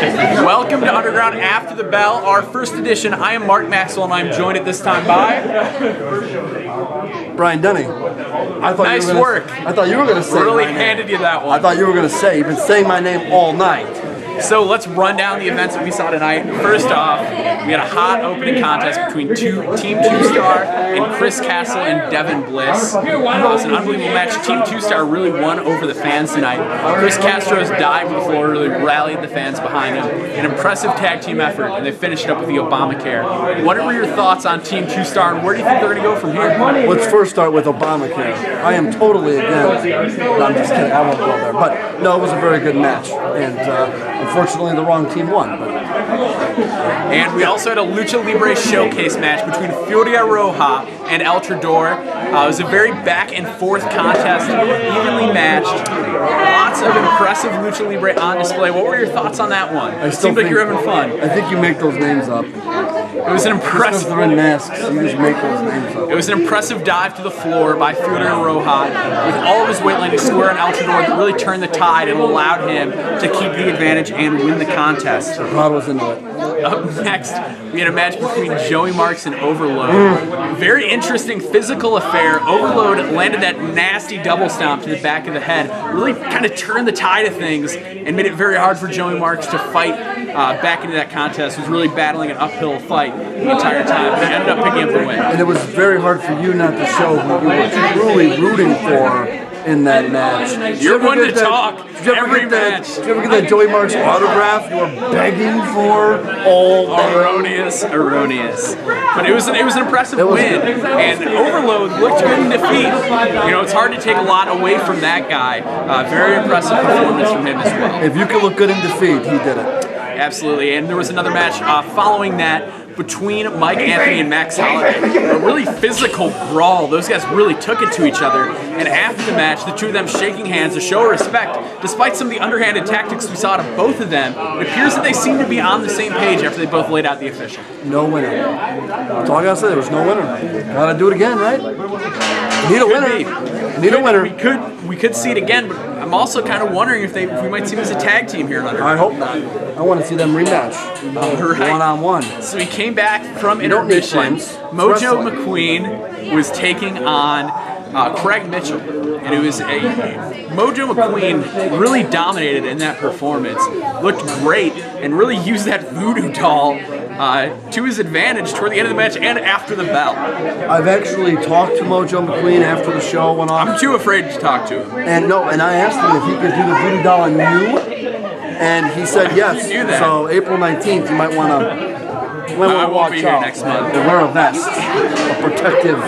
Welcome to Underground After the Bell, our first edition. I am Mark Maxwell, and I'm joined at this time by Brian Denny. Nice work. I thought you were going to say really my name. handed you that one. I thought you were going to say. You've been saying my name all night. So let's run down the events that we saw tonight. First off, we had a hot opening contest between Team 2-Star and Chris Castle and Devin Bliss. It was an unbelievable match. Team 2-Star really won over the fans tonight. Chris Castro's dive to the floor really rallied the fans behind him. An impressive tag team effort, and they finished it up with the Obamacare. What were your thoughts on Team 2-Star, and where do you think they're going to go from here? Let's first start with Obamacare. I am totally against. No, I'm just kidding. I won't go there. But no, it was a very good match, and unfortunately, the wrong team won. And we also had a Lucha Libre showcase match between Furia Roja and El Trador. It was a very back and forth contest, evenly matched. Lots of impressive Lucha Libre on display. What were your thoughts on that one? It seemed like you're having fun. I think you make those names up. It was an impressive. They're in masks. You just make those names up. It was an impressive dive to the floor by Furia Roja with all of his weight landing square on El Trador that really turned the tide and allowed him to keep the advantage and win the contest. Rod was into it. Up next, we had a match between Joey Marks and Overload. Very interesting physical affair. Overload landed that nasty double stomp to the back of the head. Really kind of turned the tide of things and made it very hard for Joey Marks to fight back into that contest. Was really battling an uphill fight the entire time, but he ended up picking up the win. And it was very hard for you not to show who you were truly rooting for in that match. You're one to talk every match. Did you ever get that Joey Marks autograph you were begging for all day? Erroneous. But it was an impressive win. And Overload looked good in defeat. You know, it's hard to take a lot away from that guy. Very impressive performance from him as well. If you can look good in defeat, he did it. Absolutely. And there was another match following that between Mike Anthony and Max Holiday. A really physical brawl. Those guys really took it to each other. And after the match, the two of them shaking hands to show respect. Despite some of the underhanded tactics we saw out of both of them, it appears that they seem to be on the same page after they both laid out the official. No winner. That's all I gotta say. There was no winner. Gotta do it again, right? Need a winner. Need a winner. We could see it again, but I'm also kind of wondering if we might see them as a tag team here in Underground. I hope not. I want to see them rematch. Right. One-on-one. So we came back from intermission. Mojo McQueen was taking on Craig Mitchell, and it was Mojo McQueen really dominated in that performance. Looked great and really used that voodoo doll to his advantage toward the end of the match and after the bell. I've actually talked to Mojo McQueen after the show went off. I'm too afraid to talk to him. And I asked him if he could do the voodoo doll on you, and he said yes. Do that. So April 19th, you might want to. I won't be here next month. And wear a vest, a protective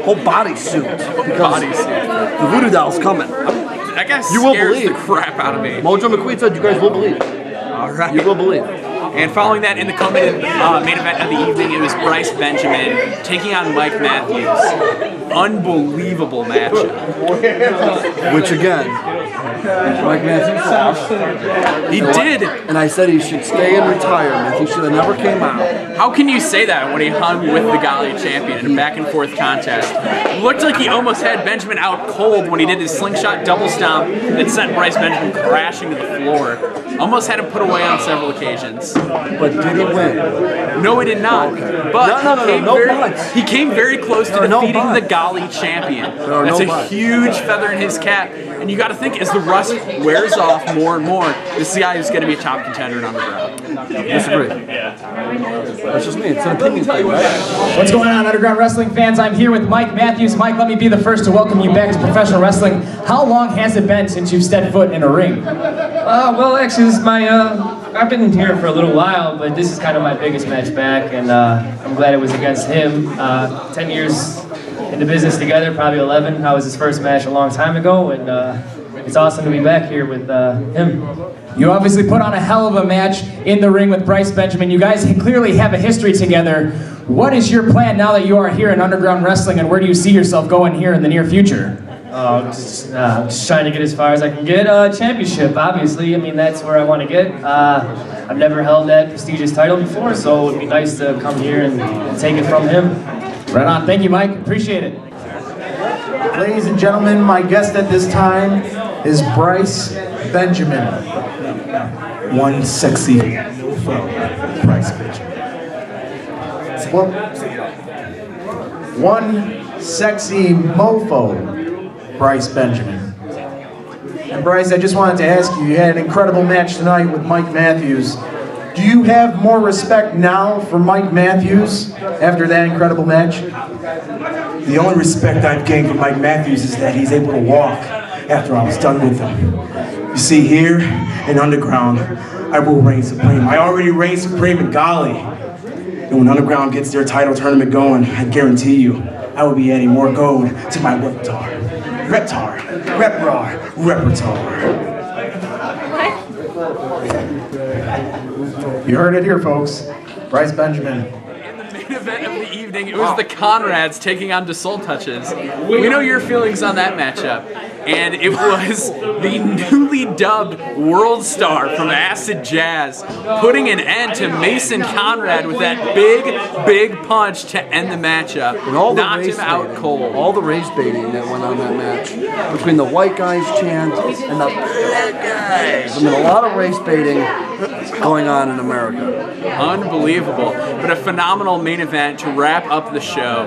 whole bodysuit. Bodysuit. The voodoo doll's coming. That guy scares the crap out of me. Mojo McQueen said you guys will believe. All right. You will believe. And following that, in the main event of the evening, it was Bryce Benjamin taking on Mike Matthews. Unbelievable matchup. Which again, Mike Matthews. He did. And I said he should stay in retirement. He should have never came out. How can you say that when he hung with the Gali champion in a back and forth contest? It looked like he almost had Benjamin out cold when he did his slingshot double stomp that sent Bryce Benjamin crashing to the floor. Almost had him put away on several occasions. But did he win? No, he did not. Okay. But he came very close to defeating the Gali champion. That's a huge feather in his cap. And you got to think, as the rust wears off more and more, this guy is going to be a top contender in Underground. Disagree. That's just me. It's an opinion thing, right? What's going on, Underground Wrestling fans? I'm here with Mike Matthews. Mike, let me be the first to welcome you back to professional wrestling. How long has it been since you've stepped foot in a ring? Well, actually, this is my, I've been here for a little while, but this is kind of my biggest match back, and I'm glad it was against him. 10 years in the business together, probably 11. That was his first match a long time ago, and it's awesome to be back here with him. You obviously put on a hell of a match in the ring with Bryce Benjamin. You guys clearly have a history together. What is your plan now that you are here in Underground Wrestling, and where do you see yourself going here in the near future? Just trying to get as far as I can get. Championship, obviously. I mean, that's where I want to get. I've never held that prestigious title before, so it would be nice to come here and take it from him. Right on. Thank you, Mike. Appreciate it. Ladies and gentlemen, my guest at this time is Bryce Benjamin. one sexy mofo, Bryce Benjamin. One sexy mofo, Bryce Benjamin. And Bryce, I just wanted to ask you, you had an incredible match tonight with Mike Matthews. Do you have more respect now for Mike Matthews after that incredible match? The only respect I've gained from Mike Matthews is that he's able to walk after I was done with him. You see, here in Underground, I will reign supreme. I already reign supreme in Golly. And when Underground gets their title tournament going, I guarantee you, I will be adding more gold to my repertoire. Repertoire. You heard it here, folks. Bryce Benjamin. In the main event of the evening, it was the Conrads taking on DeSoul Touches. We know your feelings on that matchup. And it was the newly dubbed World Star from Acid Jazz putting an end to Mason Conrad with that big punch to end the matchup. And all the knocked him out cold. All the race baiting that went on that match. Between the white guys chant and the black guys. I mean, a lot of race baiting going on in America. Unbelievable. But a phenomenal main event to wrap up the show.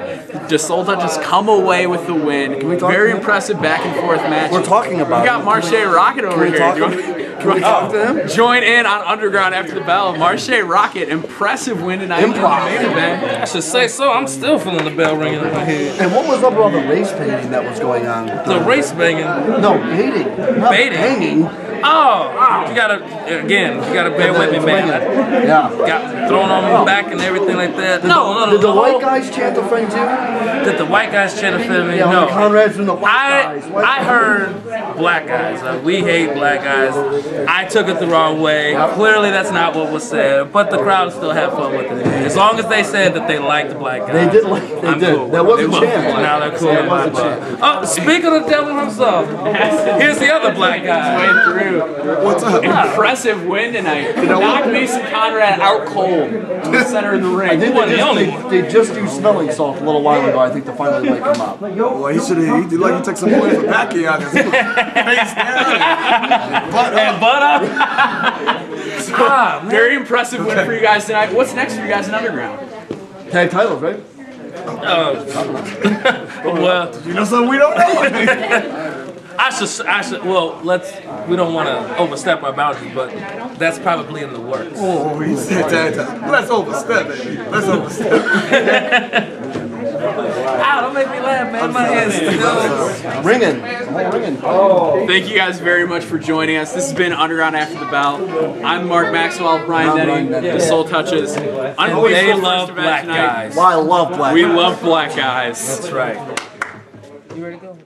DeSoul Touches come away with the win. Very impressive back and forth match. We're talking about We got Marche Rocket over here. Can we talk to him? Join in on Underground after the bell. Marche Rocket, impressive win tonight in the main event. I should say so. I'm still feeling the bell ringing in my head. And what was up with all the race baiting that was going on? The race banging. No, baiting. Not Baiting? Banging. Oh, you gotta bear with me, man. Yeah. Got thrown on my back and everything like that. No. Did the white guys chant the thing too? Did the white guys chant for me? Yeah, No. the Conrads and the white guys. I heard black guys. We hate black guys. I took it the wrong way. Clearly, that's not what was said. But the crowd still had fun with it. As long as they said that they liked black guys. They did like. They I'm did. cool. That was a They chant. Now they're cool. That was a chant. Oh, speaking of the devil himself, here's the other black guy. Way through. What's up? Impressive win tonight. Knocked Mason Conrad out cold in the center of the ring. I think they just used smelling salt a little while ago, I think, to finally wake him up. Well, he should have. He did like he took some points for Becky on his face down. Ah, Very impressive win for you guys tonight. What's next for you guys in Underground? Tag titles, right? well, You know something we don't know. I should. Well, we don't want to overstep our boundaries, but that's probably in the works. Oh, he said that. Let's overstep it. Let's overstep. Don't make me laugh, man. My head's still Ringing. Ringing. Thank you guys very much for joining us. This has been Underground After the Bell. I'm Mark Maxwell, Brian Denny, DeSoul Touches. They love black guys. Well, I love black We guys. love black guys. That's right. You ready to go?